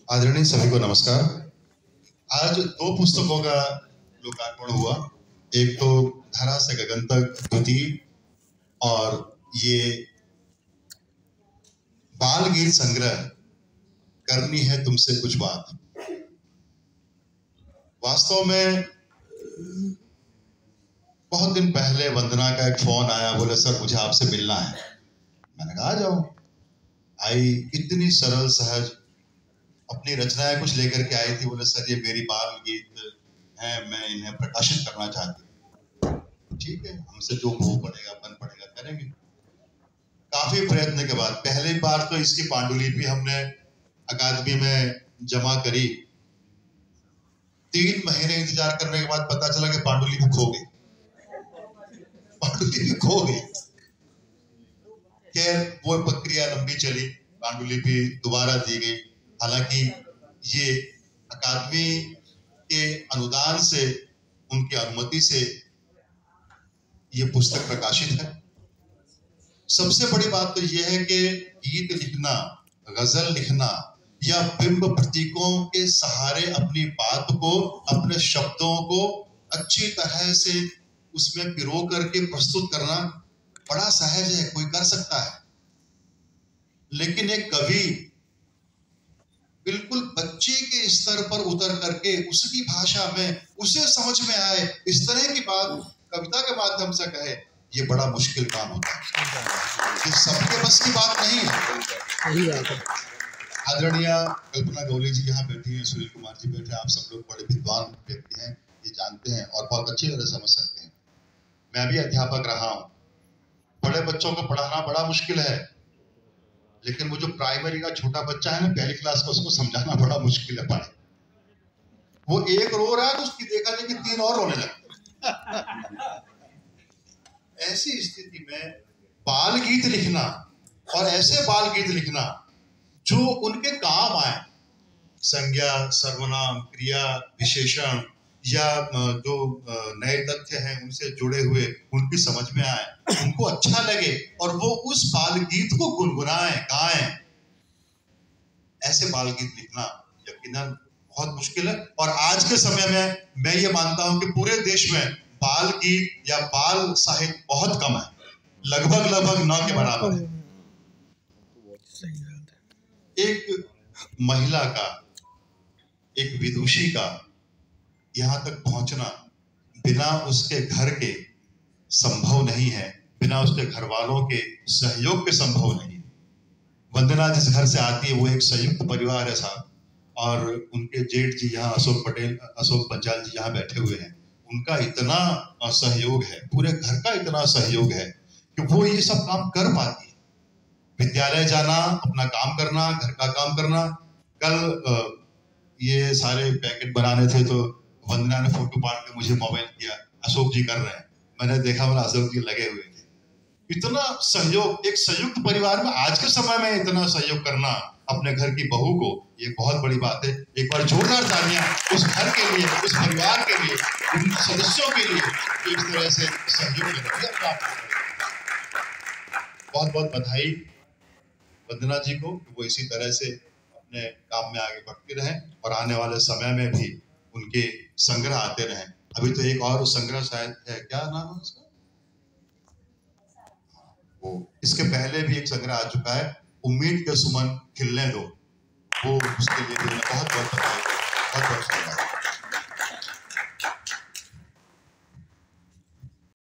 आदरणीय सभी को नमस्कार। आज दो पुस्तकों का लोकार्पण हुआ। एक तो धरा से गगन तक द्वितीय, और ये बाल गीत संग्रह करनी है तुमसे कुछ बात। वास्तव में बहुत दिन पहले वंदना का एक फोन आया, बोले सर मुझे आपसे मिलना है। मैंने कहा आ जाओ। आई, इतनी सरल सहज अपनी रचनाएं कुछ लेकर के आई थी। बोले सर ये मेरी बाल गीत हैं, मैं इन्हें प्रकाशित करना चाहती हूँ। ठीक है, हमसे जो मुंह पड़ेगा बन पड़ेगा करेंगे। काफी प्रयत्न के बाद पहली बार तो इसकी पांडुलिपि हमने अकादमी में जमा करी। 3 महीने इंतजार करने के बाद पता चला कि पांडुलिपि खो गई। पांडुलिपि खो गई। खैर वो प्रक्रिया लंबी चली, पांडुलिपि दोबारा दी गई। हालांकि ये अकादमी के अनुदान से, उनकी अनुमति से ये पुस्तक प्रकाशित है। सबसे बड़ी बात तो यह है कि गीत लिखना, गजल लिखना या बिंब प्रतीकों के सहारे अपनी बात को, अपने शब्दों को अच्छी तरह से उसमें पिरो करके प्रस्तुत करना बड़ा सहज है, कोई कर सकता है। लेकिन एक कवि बिल्कुल बच्चे के स्तर पर उतर करके उसकी भाषा में उसे समझ में आए इस तरह की बात कविता के माध्यम से कहे, ये बड़ा मुश्किल काम होता है। ये सबके बस की बात नहीं है। आदरणीय कल्पना गौली जी यहाँ बैठी हैं, सुनील कुमार जी बैठे हैं, आप सब लोग बड़े विद्वान व्यक्ति हैं, ये जानते हैं और बहुत अच्छी तरह समझ सकते हैं। मैं भी अध्यापक रहा हूँ। बड़े बच्चों को पढ़ाना बड़ा मुश्किल है, लेकिन वो जो प्राइमरी का छोटा बच्चा है ना, पहली क्लास का, उसको समझाना बड़ा मुश्किल है। पढ़े वो एक रो रहा है तो उसकी देखा नहीं कि 3 और रोने लगते। ऐसी स्थिति में बाल गीत लिखना, और ऐसे बाल गीत लिखना जो उनके काम आए, संज्ञा, सर्वनाम, क्रिया, विशेषण या जो नए तथ्य हैं उनसे जुड़े हुए, उनकी समझ में आए, उनको अच्छा लगे और वो उस बाल गीत को गुनगुनाएं, गाएं। ऐसे बाल गीत लिखना यकीनन बहुत मुश्किल है। और आज के समय में मैं ये मानता हूं कि पूरे देश में बाल गीत या बाल साहित्य बहुत कम है, लगभग न के बराबर है। एक महिला का, एक विदुषी का यहाँ तक पहुंचना बिना उसके घर के संभव नहीं है, बिना उसके घर वालों के सहयोग के संभव नहीं है। वंदना जिस घर से आती है वो एक संयुक्त परिवार है साहब, और उनके जेठ जी यहाँ अशोक पंचाल जी यहाँ बैठे हुए हैं। उनका इतना सहयोग है, पूरे घर का इतना सहयोग है कि वो ये सब काम कर पाती है। विद्यालय जाना, अपना काम करना, घर का काम करना। कल ये सारे पैकेट बनाने थे तो वंदना ने फोटो पाट के मुझे मोबाइल किया, अशोक जी कर रहे हैं। मैंने देखा, मेरा अशोक जी लगे हुए थे। इतना सहयोग, एक संयुक्त परिवार में आज के समय में इतना सहयोग करना अपने घर की बहू को, ये बहुत बड़ी बात है। एक बार जोरदार तालियां उस घर के लिए, उस परिवार के लिए, उन सदस्यों के लिए जो इस तरह से सहयोग करती है। बहुत बहुत बधाई वंदना जी को, वो इसी तरह से अपने काम में आगे बढ़ते रहें और आने वाले समय में भी उनके संग्रह आते रहें। अभी तो एक और संग्रह शायद है, क्या नाम है उसका? वो इसके पहले भी एक संग्रह आ चुका है, उम्मीद के सुमन खिलने दो। वो उसके लिए भी बहुत बहुत बधाई, बहुत बहुत